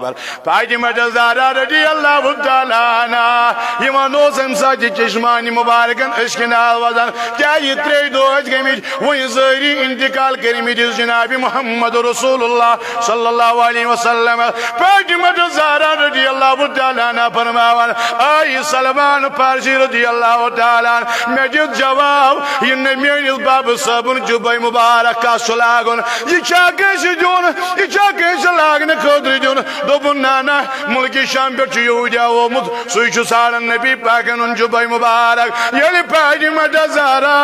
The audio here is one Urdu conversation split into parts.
اکبر فاطمہ زہرا رضی اللہ تعالیٰ عنہ یمن اوس امہِ ساتہٕ چشمانی مبارکن اشکن آوازان کیا یہ ترٛےٚ دۄہ ٲسۍ گٔمٕتۍ وۄنۍ ظٲہری انتقال کٔرمٕتۍ جناب محمد رسول اللہ صلی اللہ علیہ وسلم فاطمہ زہرا رضی اللہ تعالیٰ عنہ فرماوان آئی سلمان فارسی رضی اللہ تعالیٰ عنہ میں دِیُت جواب یہ نہ میٲنِس بابہٕ صٲبُن جُبے مبارک کَس چھُ لاگُن یہ چھا کٲنٛسہِ دیُن یہ چھا کٲنٛسہِ لاگنہٕ خٲطرٕ دیُن دوٚپُن نہ نہ ملکہِ شام پٮ۪ٹھ چھُ یہوٗدیا آمُت سُے چھُ ژھانڈان نبی پاکن ہُنٛد جُبے مبارک ییٚلہِ فاطمہ زہرا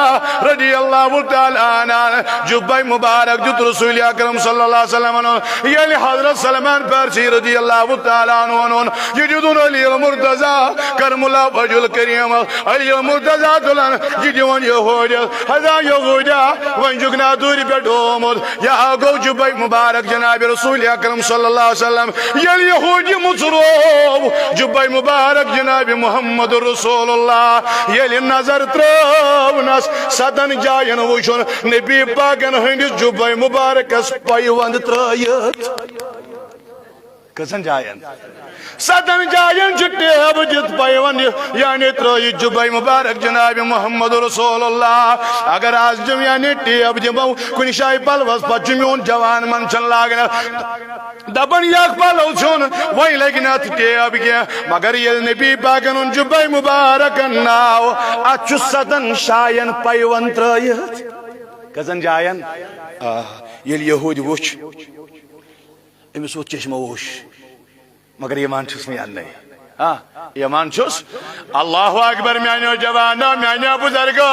رضی اللہ تعالیٰ عنہ جُبے مبارک دیُت رسول اکرم صلی اللہ علیہ وسلم ییٚلہِ حضرت سلمان فارسی رضی اللہ تعالیٰ عنہ یہ دیُتُن علی المرتضیٰ کرم اللہ وجہ الکریم علی المرتضیٰ تُلان یہ دیوان یہودیس حضا یہودیا وۄنۍ چھُکھ نا دوٗرِ پٮ۪ٹھ آمُت یہ گوٚو جُبے مبارک جناب رسول اکرم صلی اللہ علیہ وسلم ییٚلہِ یہودی مُژروو جُبے مبارک جناب محمد رسول اللہ ییٚلہِ نظر ترٲونس 7 جاین وٕچھُن نبی پاکن ہٕنٛدِس جُبے مبارکس پیوند ترٲیِتھ کٔژن جاین 7 جاین چھِ ٹیب دِتھ پیوند یعنی ترٲیِتھ جُبے مبارک جناب محمد رسول اللہ اگر آز دِم یعنی ٹیب دِمو کُنہِ جایہِ پلوس پتہٕ چھُ میون جوان من چھُنہٕ لاگنس دپن یک پلو چھُن وۄنۍ لگہِ نہٕ اتھ ٹیب کینٛہہ مگر ییٚلہِ نبی پاکن ہُنٛد جُبے مبارکن ناو اتھ چھُ 7 جاین پیوند ترٲیِتھ کٔژن جاین ییٚلہِ یہوٗدۍ وُچھ أمِس ووت چشمہ ووش مگر ایمان چھُس نہٕ اَننَے ایمان چھُس اللہ اکبر میانیو جوانو میانیو بزرگو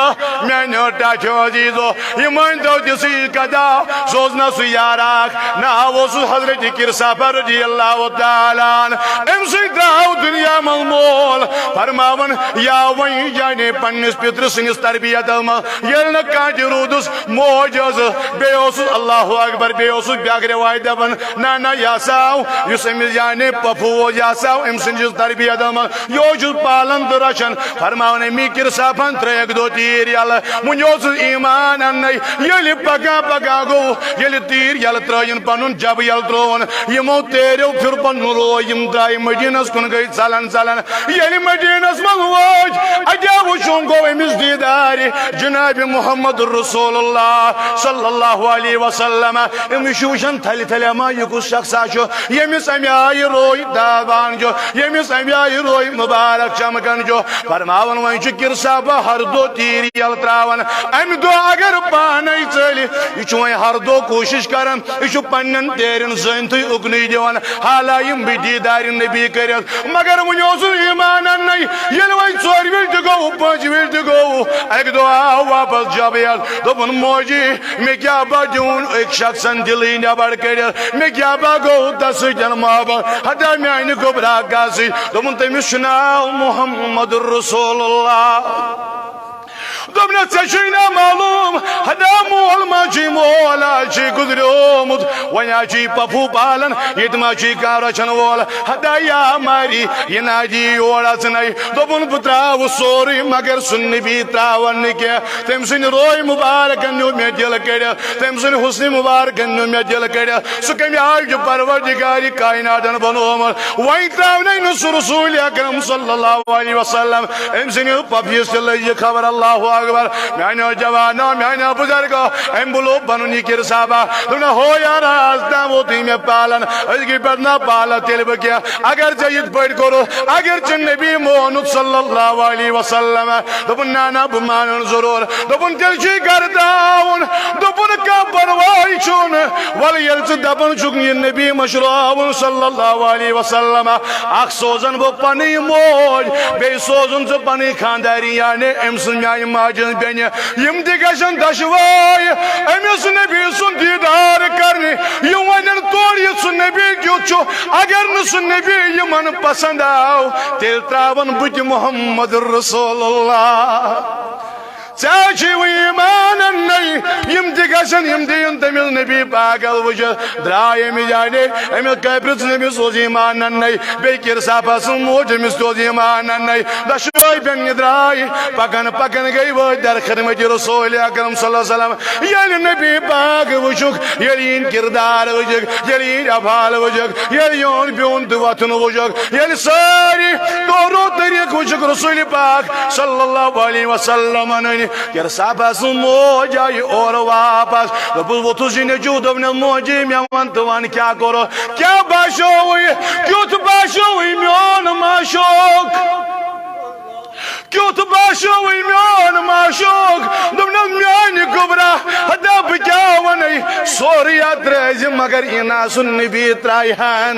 میانیو ٹاچو عزیزو یہ مٲنۍتو تِژٕے کتھا سُہ اوس نہ سُہ یار اکھ ناو اوسُس حضرت کِرسافر رضی اللہ تعالیٰ عنہ أمۍ سٕے درٛاو دُنیا منٛز مول فرماوان یا وۄنۍ جانے پننِس پِترٕ سٕنٛدِس تربیتس منٛز ییٚلہِ نہٕ کانٛہہ تہِ روٗدُس موج ٲسٕس بیٚیہِ اوسُس اللہ اکبر بیٚیہِ اوسُس بیٛاکھ رِوایت دپان نہ نہ یہِ ہسا آو یُس أمِس جانے پۄپھوٗ اوس یہِ ہسا آو أمۍ سٕنٛدِس تربیتس منٛز یہِ اوسُس پالان تہٕ رچھان فرماوان أمی کِرسافن ترٛٲیکھ دۄہ تیٖر یلہٕ وُنہِ اوسُس ایمان اَننَے ییٚلہِ پکان پکان گوٚو ییٚلہِ تیٖر یلہٕ ترٛٲیِن پنُن جبہٕ یلہٕ ترٛووُن یِمو تیریو پھِر پنُن رو یِم درٛاے مدیٖنس کُن گٔے ژلان ژلان ییٚلہِ مدیٖنس منٛز وٲتۍ اَتیا وٕچھُن گوٚو أمِس دیٖدارِ جناب محمد رسول اللہ صلی اللہ علیہ وسلم أمِس چھُ وٕچھان تھلہِ تھلہِ اما یہِ کُس شخصا چھُ ییٚمِس امہِ آیہِ روے داوان چھُ ییٚمِس امہِ آیہِ روے مبارک چمکان چھُ فرماوان وۄنۍ چھُ کِرسافا ہر دۄہ تیٖر یلہٕ ترٛاوان امہِ دۄہ اگر پانے ژٔلہِ یہِ چھُ وۄنۍ ہر دۄہ کوٗشش کران یہِ چھُ پننٮ۪ن تیرٮ۪ن زٲنۍتھٕے اُکنُے دِوان حالا یِم بہٕ دیٖدارِ نبی کٔرِتھ مگر وُنہِ اوسُس ایمان اَننَے ییٚلہِ وۄنۍ 4 وِلہِ تہِ گوٚو 5 وِلہِ تہِ گوٚو اکہِ دۄہ آو واپس جبہٕ یلہٕ دوٚپُن موجی مےٚ کیٛاہ با دیُن أکۍ شخصن دِلٕے نٮ۪بر کٔڑِتھ مےٚ کیٛاہ با گوٚو تس سۭتۍ محبت ہتا میانہِ گۄبرا گاسٕے دوٚپُن تٔمِس چھُ ناو محمد رسول اللہ دوٚپنس ژےٚ چھُے نا معلوٗم ہتا مول ما چھُے مول آز چھُے گُزریومُت وۄنۍ آز چھُے پۄپھوٗ پالان ییٚتہِ ما چھُے کانٛہہ رچھن وول ہتا یا ماری یہِ نا دی یور اژنَے دوٚپُن بہٕ ترٛاوٕ سورُے مگر سُہ نبی ترٛاون نہٕ کینٛہہ تٔمۍ سٕنٛدِ روے مُبارکن نیوٗ مےٚ دِل کٔڑِتھ تٔمۍ سٕنٛدِ حُسنِ مُبارکن نیوٗ مےٚ دِل کٔڑِتھ سُہ کمہِ آیہِ چھُ پروردگارِ کایناتن بنومُت وۄنۍ ترٛاونَے نہٕ سُہ رسول اکرم صلی اللہ علیہ وسلم أمۍ سٕنٛدِس پۄپھِس تہِ لٔج یہِ خبر اللہ اکبر میانیو جوانو میانیو بزرگو أمۍ بُلو پنُن یہِ کِرسافا دوٚپُن ہو یار آز تام ووتُے مےٚ پالان أزکہِ پٮ۪ٹھ نا پالہٕ تیٚلہِ بہٕ کینٛہہ اگر ژےٚ یِتھ پٲٹھۍ کوٚرُتھ اگر ژےٚ نبی مونُتھ صلی اللہ علیہ وسلم دوٚپُن نہ نہ بہٕ مانن ضروٗر دوٚپُن تیٚلہِ چھُے گرٕ ترٛاوُن دوٚپُن کانٛہہ پرواے چھُنہٕ وَلہٕ ییٚلہِ ژٕ دپان چھُکھ یہِ نبی مٔشراوُن صلی اللہ علیہ وسلم اکھ سوزن بہٕ پنٕنۍ موج بیٚیہِ سوزُن ژٕ پنٕنۍ خانداری یعنی أمۍ سٕنٛز میانہِ ماجہِ ہٕنٛز بیٚنہِ یِم تہِ گژھن دۄشوٲے أمِس نبی سُنٛد دیٖدار کرنہِ یِم وَنن تورٕ یہِ سُہ نبی کیُتھ چھُ اگر نہٕ سُہ نبی یِمن پسنٛد آو تیٚلہِ ترٛاون بہٕ تہِ محمد رسول اللہ ژےٚ چھُے وۄنۍ ایمان نئی یم تہ گژھن یم دین تمس نبی پاگل وجہ درائے امی جانے امس قبرس نبی سوز ایمان نئی بی کرساپا سن موج امس سوز ایمان نئی دشوئی بین درائے پکن پکن گئی وہ در خدمت رسول اکرم صلی اللہ علیہ وسلم یل نبی پاک وچک یل کردار وجک یل افعال وجک یل یون بیون وطن وجک یل ساری طور و طریق وجک رسول پاک صلی اللہ علیہ وسلم کرساپا سن موج آئی اور واپس دبل وطس نجو دبن موجی میوان توان کیا کرو کیا باشوئی کیوت باشوئی میون ماشوک کیوت باشوئی میون ماشوک دبن میانی گبرا حدا بکیا ونی سوریات ریز مگر اینا سن نبی ترائیان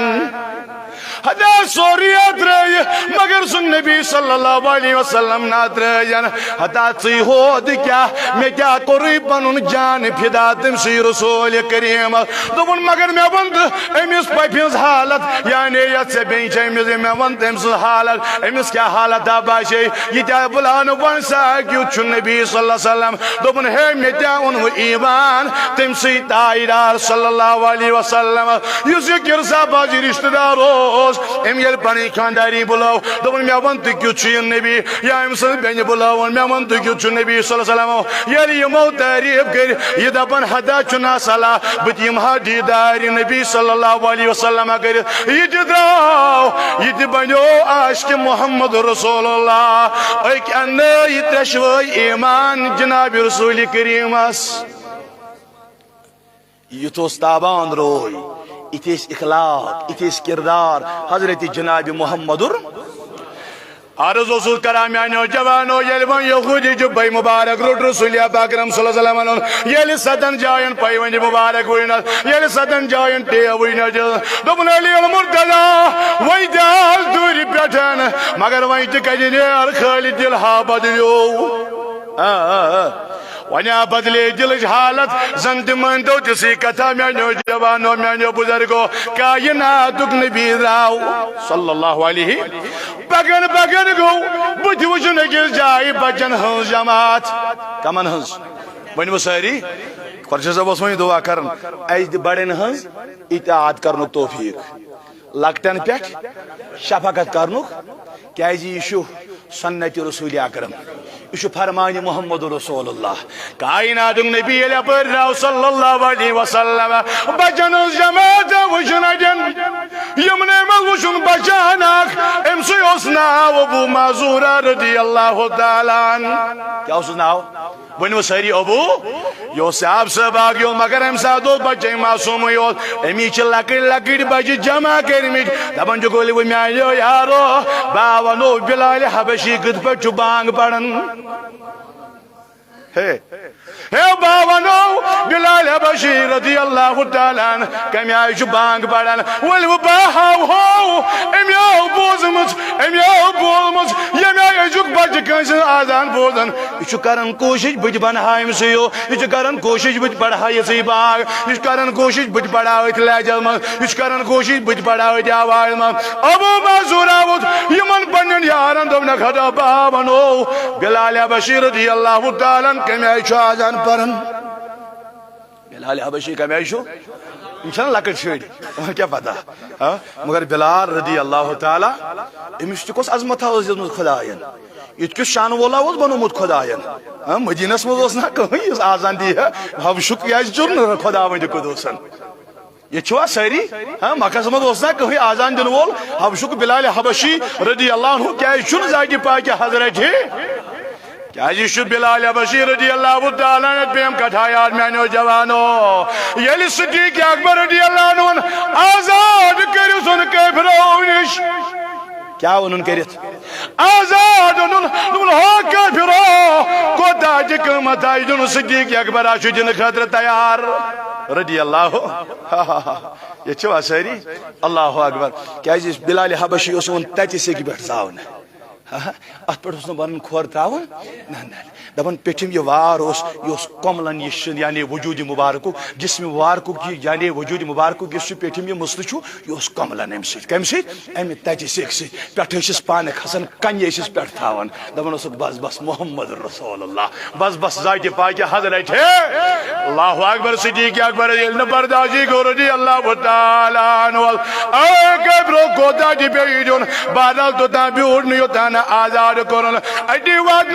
حدا سوریات رئی مگر سن نبی صلی اللہ علیہ وسلم نات رئین حدا تی ہود کیا میں کیا کوری پنن جان فدا تم سی رسول کریم دبن مگر میں بند امس پپینز حالت یعنی یت سے بینچ امس میں بند امس حالت امس کیا حالت باشے یہ کیا بلان ون سا کیوں چھ نبی صلی اللہ علیہ وسلم دبن ہے میں کیا ان ایمان تم سی تائیدار صلی اللہ علیہ وسلم یہ کرسا بازی رشتہ دارو ام یل پنی خانداری بلاو دبن میں ون تو کیوں چھ نبی یا ام سن بین بلاو میں ون تو کیوں چھ نبی صلی اللہ علیہ وسلم یل یمو تعریف کر یہ دبن حدا چنا صلا بتیم حدیدار نبی صلی اللہ علیہ وسلم کر یہ دراو یہ بنو عاشق محمد رسول اللہ ایک ان یہ تشوی ایمان جناب رسول کریم اس یہ تو استابان روی اتیس اخلاق اتیس کردار حضرت جناب محمد عرض وصول کرامیانو جوانو یلون یخودی جبائی مبارک روٹ رسول اکرم صلی اللہ علیہ وسلم یل صدن جائن پائیونی مبارک وینت یل صدن جائن ٹیو وینت دبن علی المرتضی وی دال دوری پیٹھن مگر وی تکجنیر خالی دل ہا بدلیو ونیا بدلی دلچ حالت زند مندو تسی کتا میانو جوانو میانو بزرگو کائناتک نبی راو صلی اللہ علیہ بگن بگن گو بودی وجن اگل جائی بجن ہنز جماعت کمن ہنز ونی ساری خورشہ صاحب اسمانی دعا کرن ایج بڑن ہنز اطاعت کرنو توفیق لگتن پیک شفقت کرنو کیا جی ایشو سنت رسول اکرم یہ فرمان محمد رسول اللہ کائنات نبی علیہ پر راو صلی اللہ علیہ وسلم بچن جماعت وشن اجن یمن مل وشن بچانک امسی اسنا ابو معذور رضی اللہ تعالی کیا اس ناو ونو ساری ابو یو صاحب صاحب آگیو مگر امسا دو بچے معصوم یوت امی چھ لکڑ لکڑ بچے جمع کرمید دبن جو گولی وہ میالیو یارو باونو بلال حبشی کت پر چو بانگ پڑن ہے باونو بلال حبشی رضی اللہ تعالیٰ کمی آئی چو بانگ پڑن ولو باہو ہو امی آو بوزمت امی آو بولمت یمی آئی جوک بچ کنسن آزان بوزن یہ کرن کوشش بچ بنہائیم سیو یہ کرن کوشش بچ بڑھائی سی باغ یہ کرن کوشش بچ بڑھاویت لیجل من یہ کرن کوشش بچ بڑھاویت آواز من ابو معذور آوت یمن پنن یارن دوبنا خدا باونو بلال حبشی رضی اللہ تعالیٰ کمی آئی چو آزان پرن بلال حبشی کمی آئی شو انشاء اللہ لکٹ شوڑی کیا پتا مگر بلال رضی اللہ تعالیٰ امس تہ کس عظمت دژمٕژ خدایَن یت کس شان وولا اوس بنومت خدایَن مدینس مز اوس نا کٕہٕنۍ یُس آزان دی حبشُک کیازِ چُن خدا ؤنِو قُدوٗسن یہ چھوا ساری مکس مز اوس نا کٕہٕنۍ آزان دن وول حبشُک بلال حبشی رضی اللہ عنہ کیازِ چھُنہٕ ذاتِ پاکِ حضرت کیا جی شو بلال حبشی رضی اللہ تعالیٰ نے پیم کٹھایات میانو جوانو یلی صدیق اکبر رضی اللہ عنہ آزاد کری سن کافرونش کیا انہوں کریت آزاد انہوں ہو کافرو کو تاج قیمت آئی جنہوں صدیق اکبر آشو جن خطر تیار رضی اللہ یہ چھوا ساری اللہ اکبر کیا جی بلال حبشی اس ان تیتی سے کی بیٹھ زاؤن ات پہ ون کھور تراون دپان پیٹھم یہ وار یہ کملن یہ یعنی وجود مبارک جسم مبارک یعنی وجود مبارک اس پیٹھم یہ مسل یہ کملن ام سم سمہ تجہ سیک سی پہ پانے کھسان کنہ پہ تھان دپان بس بس محمد رسول اللہ بس بس ذات پاک حضرت اللہ اکبر صدیق اکبر برداشی کو رضی اللہ تعالیٰ عنہ برو کوتا بیٹھن بادل توتان بیوٹن یوتان آزاد کرن اڈی وات